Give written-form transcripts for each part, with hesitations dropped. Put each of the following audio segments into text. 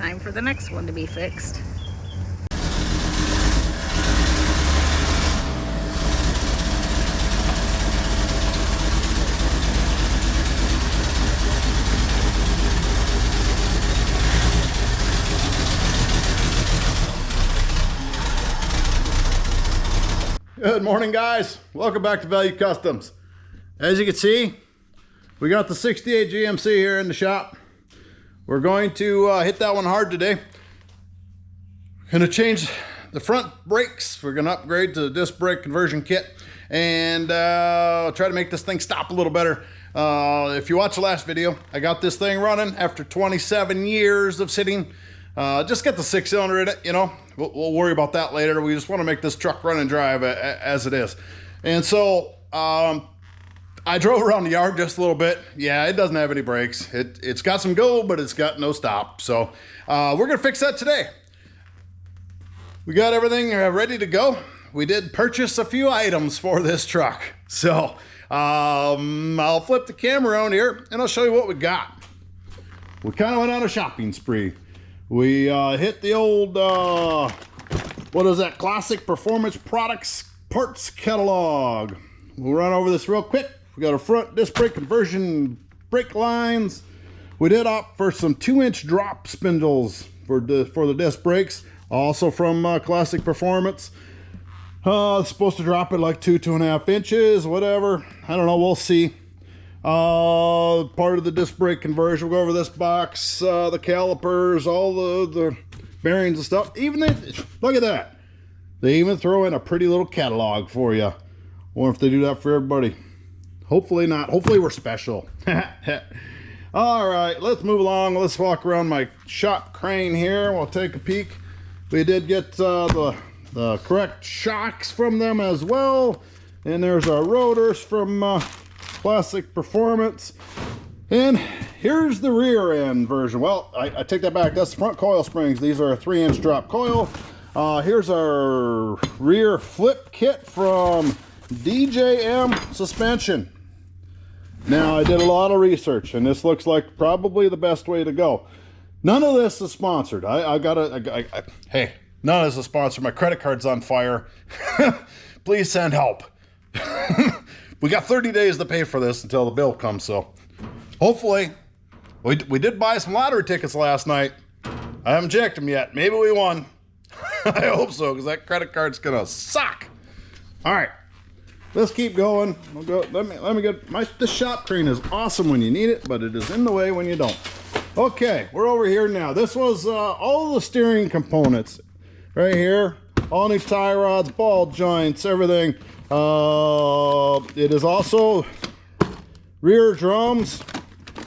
time for the next one to be fixed. Good morning, guys. Welcome back to Value Customs. As you can see, we got the 68 GMC here in the shop. We're going to hit that one hard today. Going to change the front brakes. We're going to upgrade to the disc brake conversion kit and try to make this thing stop a little better. If you watched the last video, I got this thing running after 27 years of sitting. Just get the 6-cylinder in it, you know. We'll worry about that later. We just want to make this truck run and drive as it is. And so I drove around the yard just a little bit. Yeah, it doesn't have any brakes. It's got some go, but it's got no stop. So we're going to fix that today. We got everything ready to go. We did purchase a few items for this truck. So I'll flip the camera around here and I'll show you what we got. We kind of went on a shopping spree. We hit the old, what is that, Classic Performance Products Parts Catalog. We'll run over this real quick. We got a front disc brake conversion brake lines. We did opt for some 2-inch drop spindles for the disc brakes, also from Classic Performance. It's supposed to drop it like 2.5 inches, whatever. I don't know, we'll see. Part of the disc brake conversion. We'll go over this box, the calipers, all the bearings and stuff. Even look at that. They even throw in a pretty little catalog for you. I wonder if they do that for everybody. Hopefully not. Hopefully we're special. All right, let's move along. Let's walk around my shop crane here. We'll take a peek. We did get the correct shocks from them as well. And there's our rotors from Classic Performance. And here's the rear end version. Well, I take that back. That's the front coil springs. These are a 3-inch drop coil. Here's our rear flip kit from DJM Suspension. Now, I did a lot of research, and this looks like probably the best way to go. None of this is sponsored. Hey, none of this is sponsored. My credit card's on fire. Please send help. We got 30 days to pay for this until the bill comes, so hopefully we did buy some lottery tickets last night. I haven't checked them yet. Maybe we won. I hope so, because that credit card's gonna suck. All right, let's keep going. We'll go. Let me get this shop crane is awesome when you need it, but it is in the way when you don't. Okay, we're over here now. This was all the steering components right here. All new tie rods, ball joints, everything. It is also rear drums,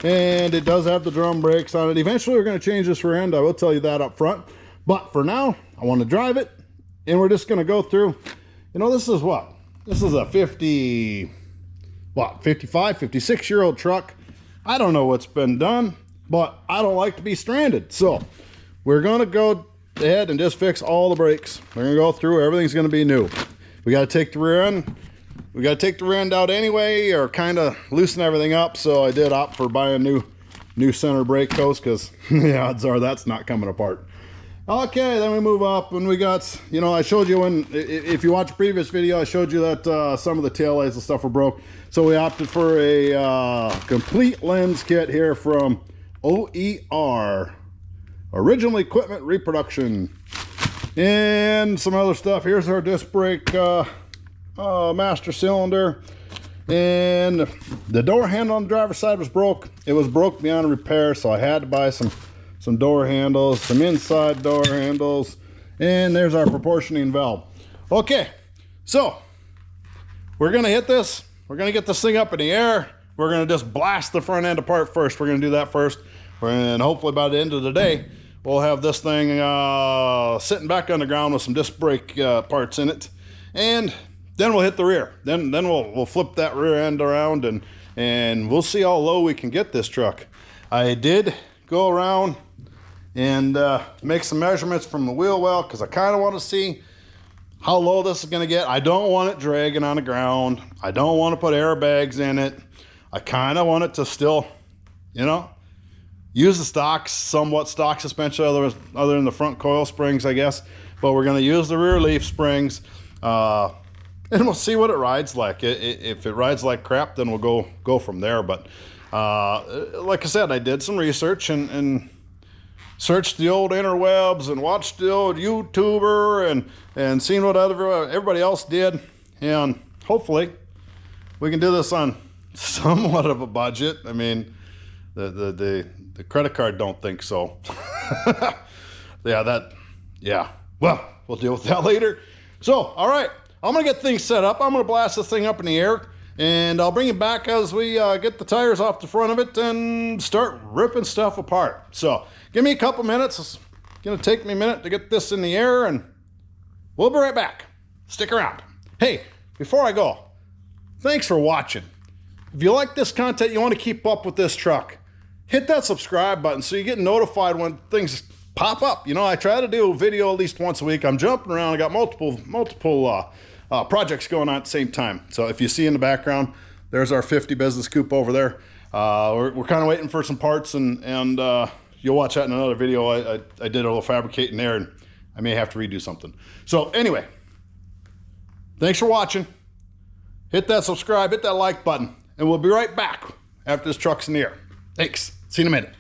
and it does have the drum brakes on it. Eventually we're going to change this rear end. I will tell you that up front, but for now I want to drive it, and we're just going to go through. You know, this is what? This is a 55, 56-year-old truck. I don't know what's been done, but I don't like to be stranded, so we're going to go ahead and just fix all the brakes. We're going to go through. Everything's going to be new. We got to take the rear end. We got to take the rear end out anyway, or kind of loosen everything up. So I did opt for buying new center brake post, because the odds are that's not coming apart. Okay, then we move up, and we got, you know, I showed you if you watch the previous video, I showed you that some of the taillights and stuff were broke. So we opted for a complete lens kit here from OER, Original Equipment Reproduction. And some other stuff. Here's our disc brake master cylinder, and the door handle on the driver's side was broke. It was broke beyond repair, so I had to buy some door handles, some inside door handles, and there's our proportioning valve. Okay, so we're gonna hit this. We're gonna get this thing up in the air. We're gonna just blast the front end apart first. We're gonna do that first, and hopefully by the end of the day we'll have this thing sitting back on the ground with some disc brake parts in it, and then we'll hit the rear. Then we'll flip that rear end around, and we'll see how low we can get this truck. I did go around and make some measurements from the wheel well, because I kind of want to see how low this is going to get. I don't want it dragging on the ground. I don't want to put airbags in it. I kind of want it to still, you know, use the stock, somewhat stock suspension other than the front coil springs, I guess. But we're going to use the rear leaf springs, and we'll see what it rides like. If it rides like crap, then we'll go from there. But like I said, I did some research and searched the old interwebs and watched the old YouTuber and seen what everybody else did, and hopefully we can do this on somewhat of a budget. I mean, the credit card don't think so. Yeah. Well, we'll deal with that later. So, all right, I'm gonna get things set up. I'm gonna blast this thing up in the air, and I'll bring it back as we get the tires off the front of it and start ripping stuff apart. So, give me a couple minutes. It's gonna take me a minute to get this in the air, and we'll be right back. Stick around. Hey, before I go, thanks for watching. If you like this content, you want to keep up with this truck, hit that subscribe button so you get notified when things pop up. You know, I try to do a video at least once a week. I'm jumping around. I got multiple projects going on at the same time. So if you see in the background, there's our 50 business coupe over there. We're kind of waiting for some parts, and you'll watch that in another video. I did a little fabricating there, and I may have to redo something. So anyway, thanks for watching. Hit that subscribe, hit that like button, and we'll be right back after this truck's in the air. Thanks. See you in a minute.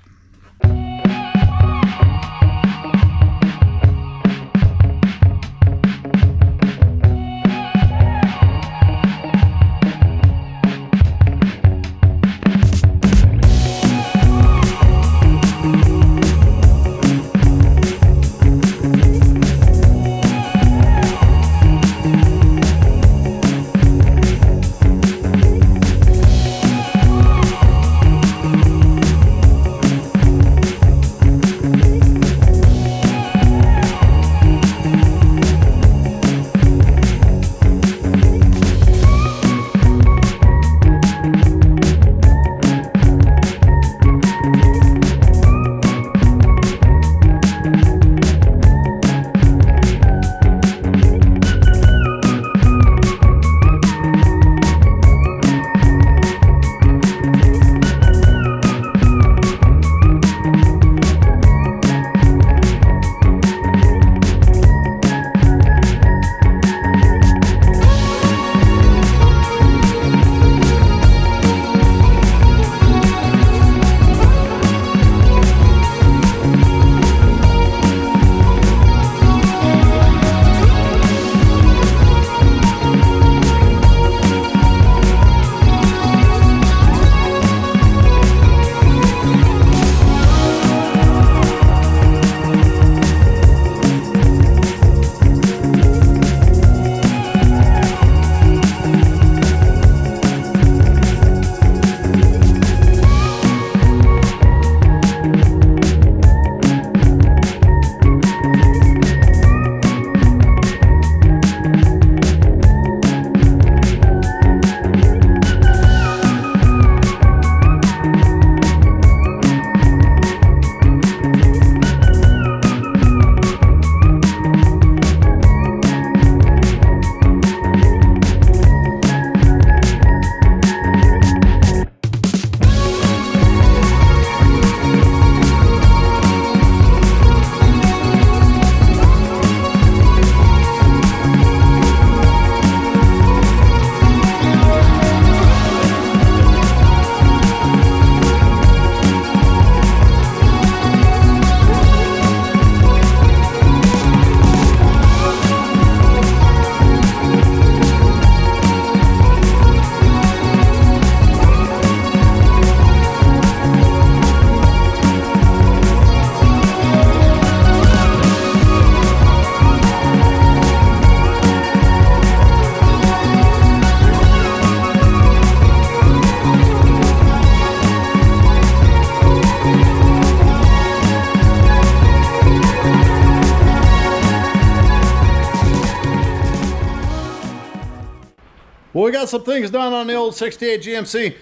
Well, we got some things done on the old 68 GMC.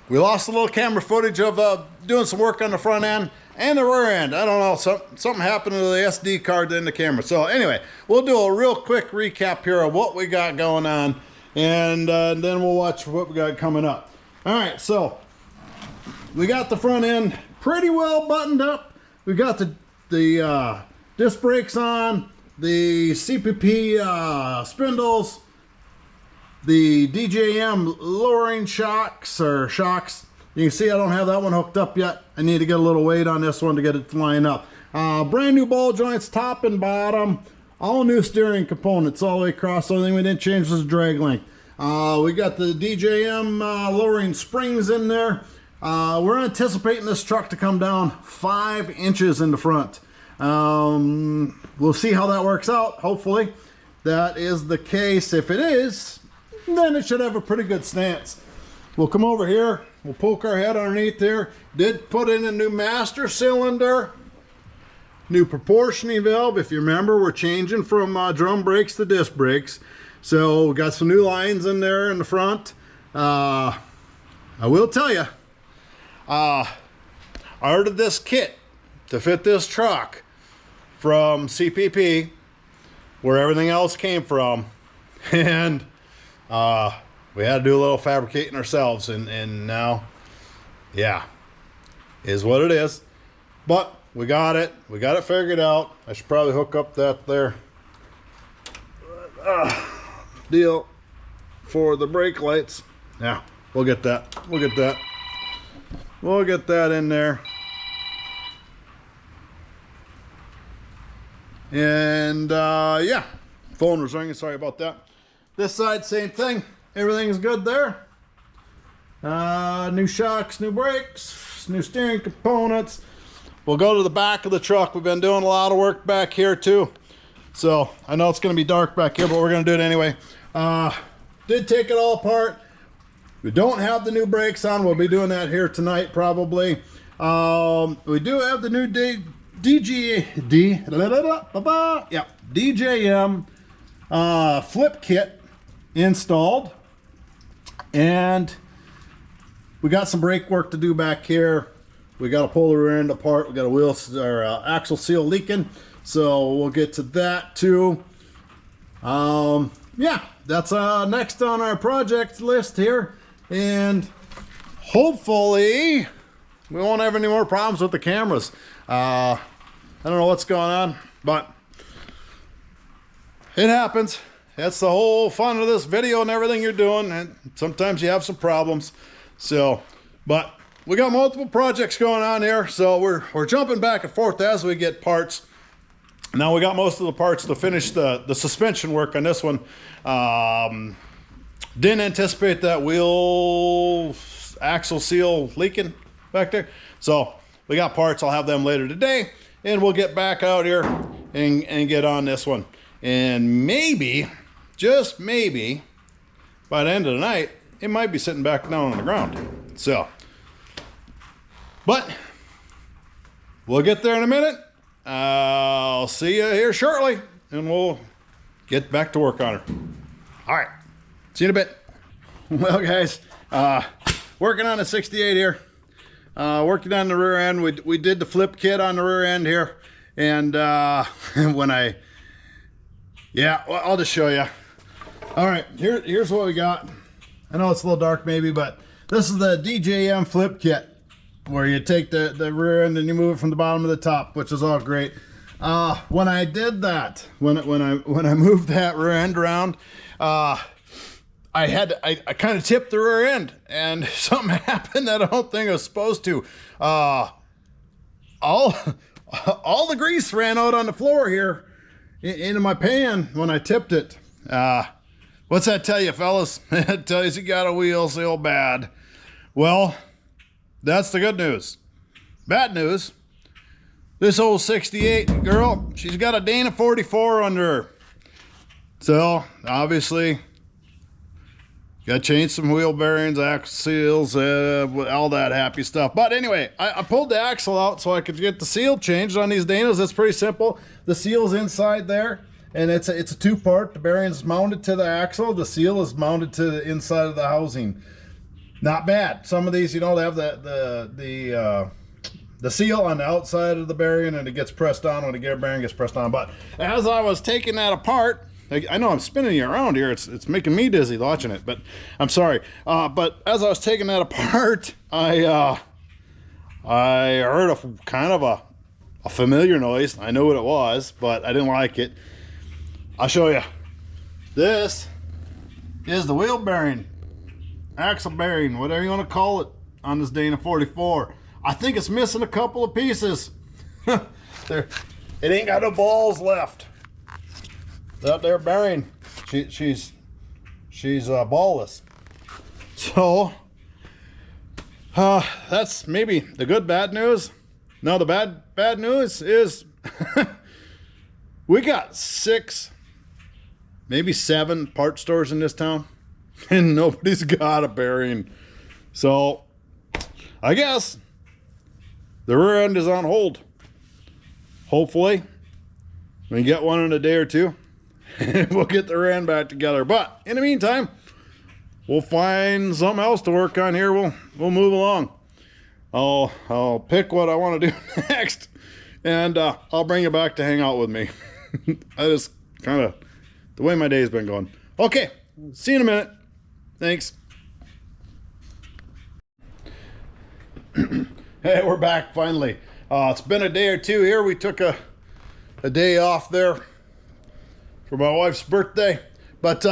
We lost a little camera footage of doing some work on the front end and the rear end. I don't know, something happened to the SD card in the camera. So anyway, we'll do a real quick recap here of what we got going on, and then we'll watch what we got coming up. All right, so we got the front end pretty well buttoned up. We got the disc brakes on, the CPP spindles, the DJM lowering shocks. You can see I don't have that one hooked up yet. I need to get a little weight on this one to get it to line up. Brand new ball joints, top and bottom. All new steering components all the way across. The only thing we didn't change was the drag length. We got the DJM lowering springs in there. We're anticipating this truck to come down 5 inches in the front. We'll see how that works out. Hopefully that is the case. If it is, then it should have a pretty good stance. We'll come over here. We'll poke our head underneath there. Did put in a new master cylinder, new proportioning valve. If you remember, we're changing from drum brakes to disc brakes. So we got some new lines in there in the front. I will tell you, I ordered this kit to fit this truck from CPP, where everything else came from, and we had to do a little fabricating ourselves, and now, yeah, is what it is. But we got it figured out. I should probably hook up that there deal for the brake lights. Yeah, we'll get that in there. And yeah, phone was ringing, sorry about that. This side, same thing, everything's good there. New shocks, new brakes, new steering components. We'll go to the back of the truck. We've been doing a lot of work back here too, so I know it's going to be dark back here, but we're going to do it anyway. Did take it all apart. We don't have the new brakes on. We'll be doing that here tonight probably. We do have the new DJM flip kit installed, and we got some brake work to do back here. We got to pull the rear end apart. We got a wheel or axle seal leaking, so we'll get to that too. Yeah, that's next on our project list here, and hopefully we won't have any more problems with the cameras. I don't know what's going on, but it happens. That's the whole fun of this video and everything you're doing, and sometimes you have some problems. So, but we got multiple projects going on here, so we're jumping back and forth as we get parts. Now we got most of the parts to finish the suspension work on this one. Didn't anticipate that wheel axle seal leaking back there, so we got parts. I'll have them later today, and we'll get back out here and get on this one. And maybe, just maybe, by the end of the night, it might be sitting back down on the ground. So, but we'll get there in a minute. I'll see you here shortly, and we'll get back to work on her. All right, see you in a bit. Well, guys, working on a 68 here. Working on the rear end. We did the flip kit on the rear end here, and when yeah, well, I'll just show you. All right, here's what we got. I know it's a little dark maybe, but this is the DJM flip kit, where you take the rear end and you move it from the bottom to the top, which is all great. When I did that, when I moved that rear end around, I kind of tipped the rear end, and something happened that I don't think I was supposed to. All the grease ran out on the floor here into my pan when I tipped it. What's that tell you, fellas? It tells you got a wheel seal bad. Well, that's the good news. Bad news, this old 68 girl, she's got a Dana 44 under her. So, obviously, got to change some wheel bearings, axle seals, all that happy stuff. But anyway, I pulled the axle out so I could get the seal changed on these Danas. It's pretty simple. The seal's inside there, and it's a two-part. The bearing's mounted to the axle. The seal is mounted to the inside of the housing. Not bad. Some of these, you know, they have the seal on the outside of the bearing, and it gets pressed on when the gear bearing gets pressed on. But as I was taking that apart, I know I'm spinning you around here. It's making me dizzy watching it, but I'm sorry. But as I was taking that apart, I I heard kind of a familiar noise. I know what it was, but I didn't like it. I'll show you. This is the wheel bearing, axle bearing, whatever you want to call it, on this Dana 44. I think it's missing a couple of pieces. There, it ain't got no balls left. That there bearing, she's ballless. So that's maybe the good bad news. No, the bad news is we got 6, maybe 7 part stores in this town, and nobody's got a bearing. So I guess the rear end is on hold. Hopefully we get one in a day or two and we'll get the rear end back together. But in the meantime, we'll find something else to work on here. We'll move along. I'll pick what I want to do next, and I'll bring you back to hang out with me. I just kind of, the way my day's been going. Okay, see you in a minute. Thanks. Hey, we're back finally. It's been a day or two here. We took a day off there for my wife's birthday, but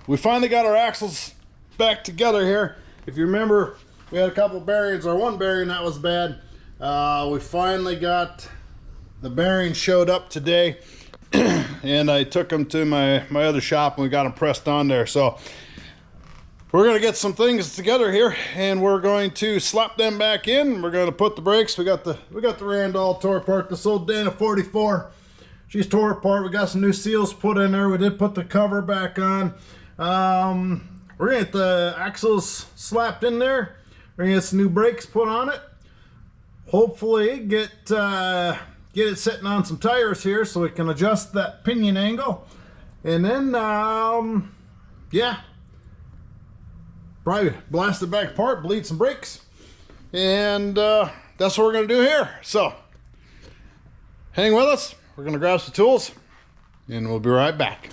we finally got our axles back together here. If you remember, we had a couple bearings, or one bearing that was bad. We finally got the bearings showed up today, and I took them to my other shop and we got them pressed on there. So we're gonna get some things together here, and we're going to slap them back in. We're gonna put the brakes. We got the rear end all tore apart. This old Dana 44, she's tore apart. We got some new seals put in there. We did put the cover back on. We're gonna get the axles slapped in there. We're gonna get some new brakes put on it. Hopefully get it sitting on some tires here so we can adjust that pinion angle. And then yeah, probably blast it back apart, bleed some brakes, and that's what we're gonna do here. So hang with us. We're gonna grab some tools and we'll be right back.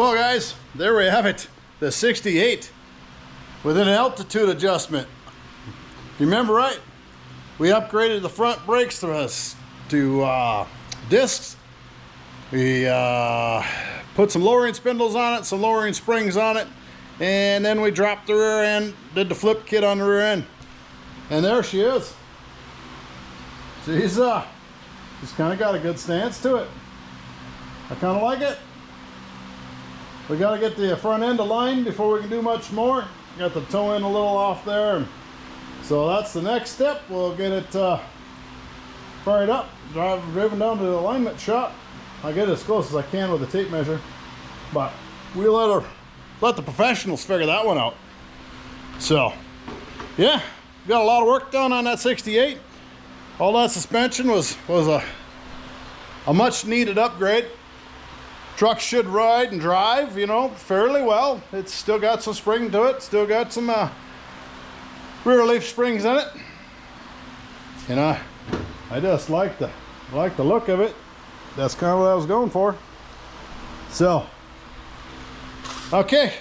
Well guys, there we have it. The 68 with an altitude adjustment. You remember right? We upgraded the front brakes to discs. We put some lowering spindles on it, some lowering springs on it, and then we dropped the rear end, did the flip kit on the rear end. And there she is. She's kind of got a good stance to it. I kind of like it. We got to get the front end aligned before we can do much more. Got the toe end a little off there. So that's the next step. We'll get it fired up, driven down to the alignment shop. I'll get it as close as I can with the tape measure. But we'll let the professionals figure that one out. So, yeah, got a lot of work done on that 68. All that suspension was a much needed upgrade. Truck should ride and drive, you know, fairly well. It's still got some spring to it. Still got some rear leaf springs in it. You know, I just like the look of it. That's kind of what I was going for. So, okay.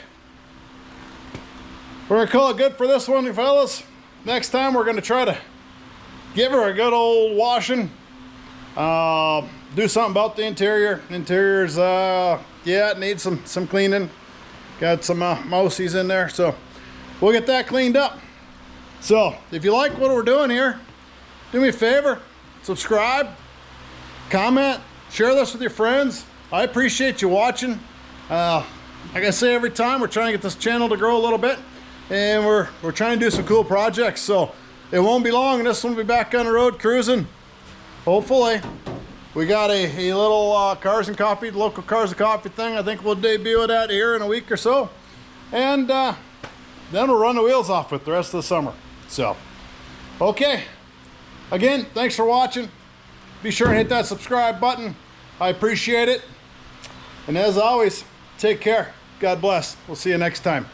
We're gonna call it good for this one, fellas. Next time we're gonna try to give her a good old washing. Do something about the interior. Interior's yeah, it needs some cleaning. Got some mousies in there, so we'll get that cleaned up. So if you like what we're doing here, do me a favor, subscribe, comment, share this with your friends. I appreciate you watching. Like I say every time, we're trying to get this channel to grow a little bit, and we're trying to do some cool projects. So it won't be long and this one will be back on the road cruising. Hopefully. We got a little Cars and Coffee, local Cars and Coffee thing. I think we'll debut it at here in a week or so. And then we'll run the wheels off with the rest of the summer. So, okay. Again, thanks for watching. Be sure and hit that subscribe button. I appreciate it. And as always, take care. God bless. We'll see you next time.